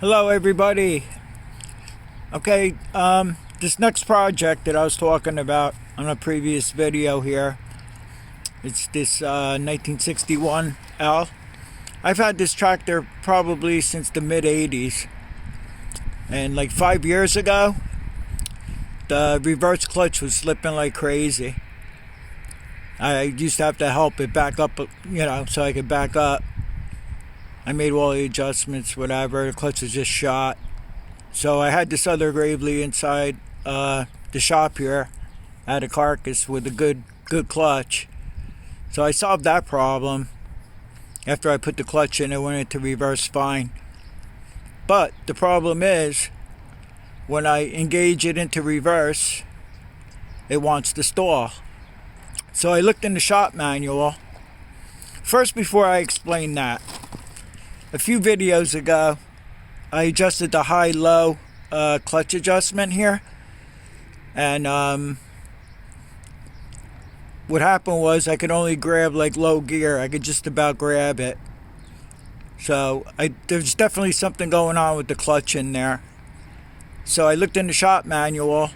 Hello everybody. Okay, this next project that I was talking about on a previous video here, it's this 1961 L. I've had this tractor probably since the mid 80s, and like 5 years ago the reverse clutch was slipping like crazy. I used to have to help it back up, so I could back up. I made all the adjustments, whatever. The clutch was just shot. So I had this other Gravely inside the shop here. I had a carcass with a good clutch. So I solved that problem. After I put the clutch in, it went into reverse fine. But the problem is, when I engage it into reverse, it wants to stall. So I looked in the shop manual. First, before I explain that, a few videos ago, I adjusted the high-low clutch adjustment here, and what happened was I could only grab like low gear. I could just about grab it. So there's definitely something going on with the clutch in there. So I looked in the shop manual,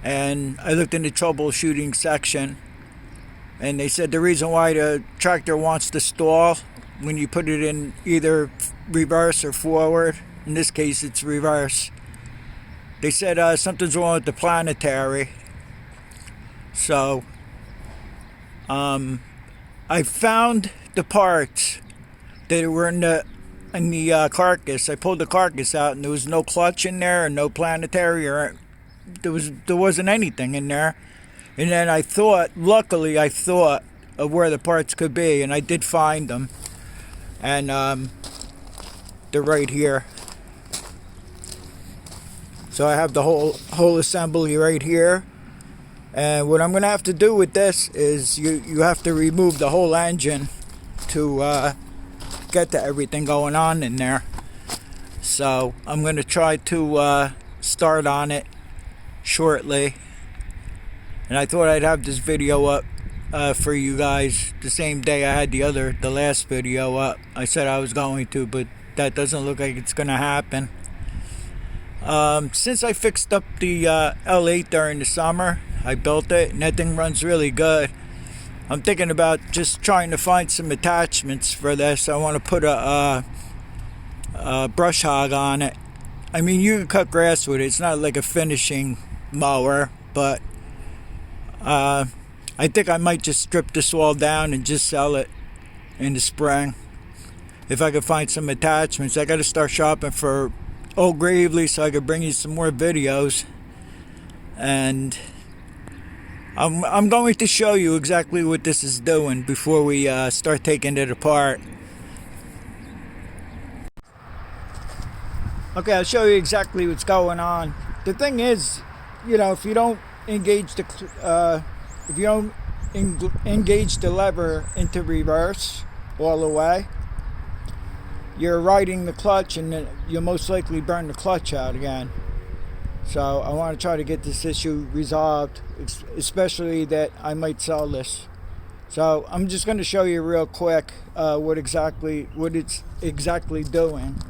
and I looked in the troubleshooting section, and they said the reason why the tractor wants to stall when you put it in either reverse or forward, in this case it's reverse, they said something's wrong with the planetary. So I found the parts that were in the carcass. I pulled the carcass out and there was no clutch in there and no planetary, or there wasn't anything in there. And then luckily I thought of where the parts could be, and I did find them. And they're right here. So I have the whole assembly right here. And what I'm going to have to do with this is you have to remove the whole engine to get to everything going on in there. So I'm going to try to start on it shortly. And I thought I'd have this video up for you guys the same day I had the last video up. I said I was going to, but that doesn't look like it's gonna happen. Since I fixed up the L8 during the summer, I built it and that thing runs really good. I'm thinking about just trying to find some attachments for this. I want to put a brush hog on it. I mean, you can cut grass with it. It's not like a finishing mower, but I think I might just strip this all down and just sell it in the spring. If I could find some attachments. I got to start shopping for old Gravely so I could bring you some more videos. And I'm going to show you exactly what this is doing before we start taking it apart. Okay, I'll show you exactly what's going on. The thing is, if you don't engage the lever into reverse all the way, you're riding the clutch, and then you'll most likely burn the clutch out again. So I want to try to get this issue resolved, especially that I might sell this. So I'm just going to show you real quick what it's exactly doing.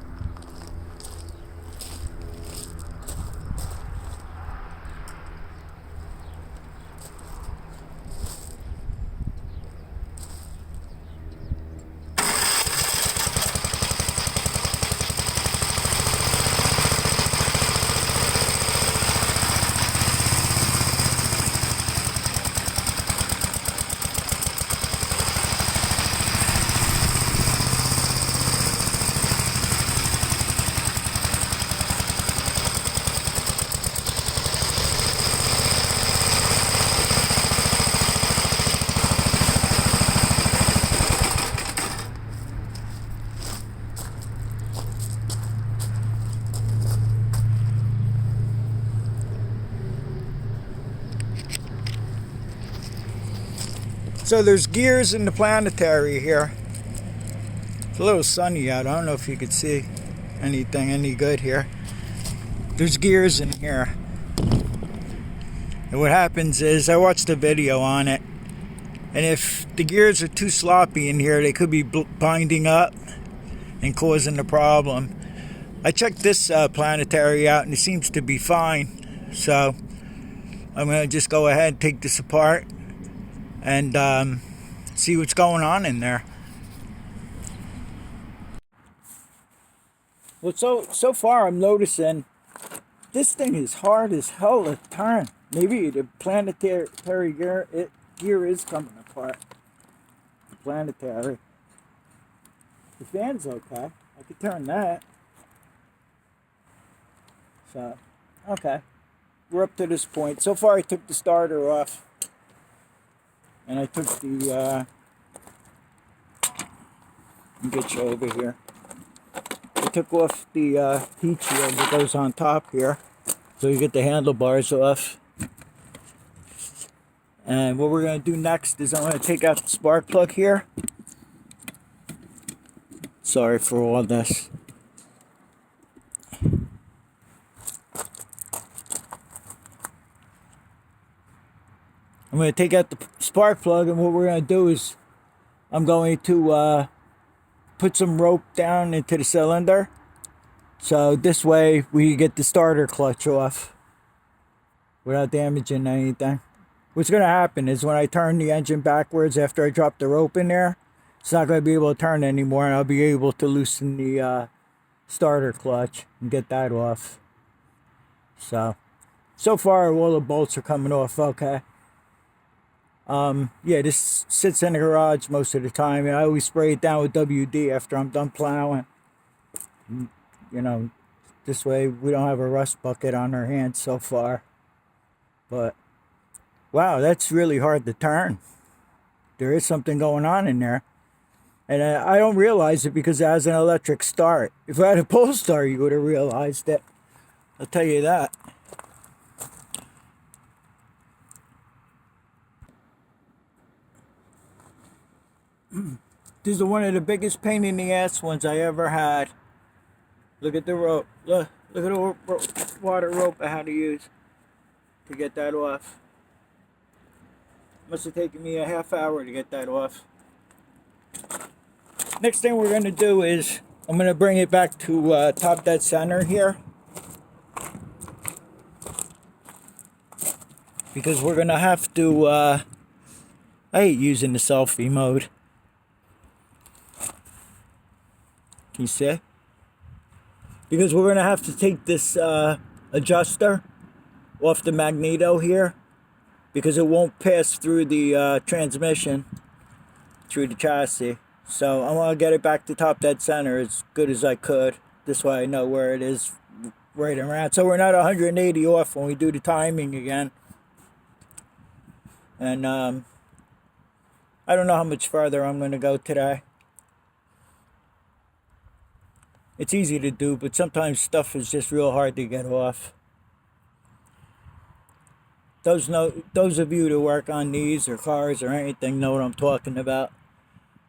So there's gears in the planetary here. It's a little sunny out. I don't know if you could see anything any good here. There's gears in here. And what happens is, I watched a video on it, and if the gears are too sloppy in here, they could be binding up and causing the problem. I checked this planetary out and it seems to be fine. So I'm going to just go ahead and take this apart and see what's going on in there. Well, so far I'm noticing this thing is hard as hell to turn. Maybe the planetary gear is coming apart. The planetary. The fan's okay. I could turn that. So, okay. We're up to this point. So far I took the starter off. And I took the, let me get you over here. I took off the heat shield that goes on top here. So you get the handlebars off. And what we're going to do next is I'm going to take out the spark plug here. Sorry for all this. I'm going to take out the spark plug, and what we're going to do is I'm going to put some rope down into the cylinder. So this way we get the starter clutch off without damaging anything. What's going to happen is when I turn the engine backwards after I drop the rope in there, it's not going to be able to turn anymore, and I'll be able to loosen the starter clutch and get that off. So far all the bolts are coming off okay. Yeah, this sits in the garage most of the time, and I always spray it down with WD after I'm done plowing. You know, this way we don't have a rust bucket on our hands so far. But wow, that's really hard to turn. There is something going on in there. And I don't realize it because it has an electric start. If I had a pull start, you would have realized it. I'll tell you that. This is one of the biggest pain in the ass ones I ever had. Look at the rope. Look at the water rope I had to use to get that off. Must have taken me a half hour to get that off. Next thing we're going to do is I'm going to bring it back to top dead center here. Because we're going to have to, I hate using the selfie mode. Can you see? Because we're going to have to take this adjuster off the magneto here. Because it won't pass through the transmission, through the chassis. So I want to get it back to top dead center as good as I could. This way I know where it is right around. So we're not 180 off when we do the timing again. And I don't know how much farther I'm going to go today. It's easy to do, but sometimes stuff is just real hard to get off. Those of you that work on these or cars or anything know what I'm talking about.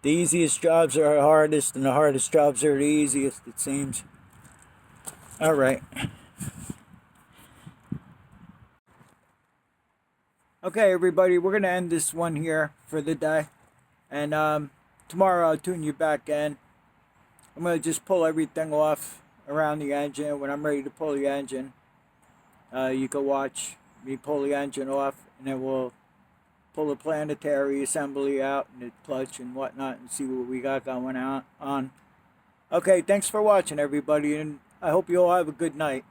The easiest jobs are the hardest, and the hardest jobs are the easiest, it seems. All right. Okay, everybody, we're going to end this one here for the day. And tomorrow I'll tune you back in. I'm going to just pull everything off around the engine. When I'm ready to pull the engine, you can watch me pull the engine off, and then we'll pull the planetary assembly out and the clutch and whatnot and see what we got going on. Okay, thanks for watching, everybody, and I hope you all have a good night.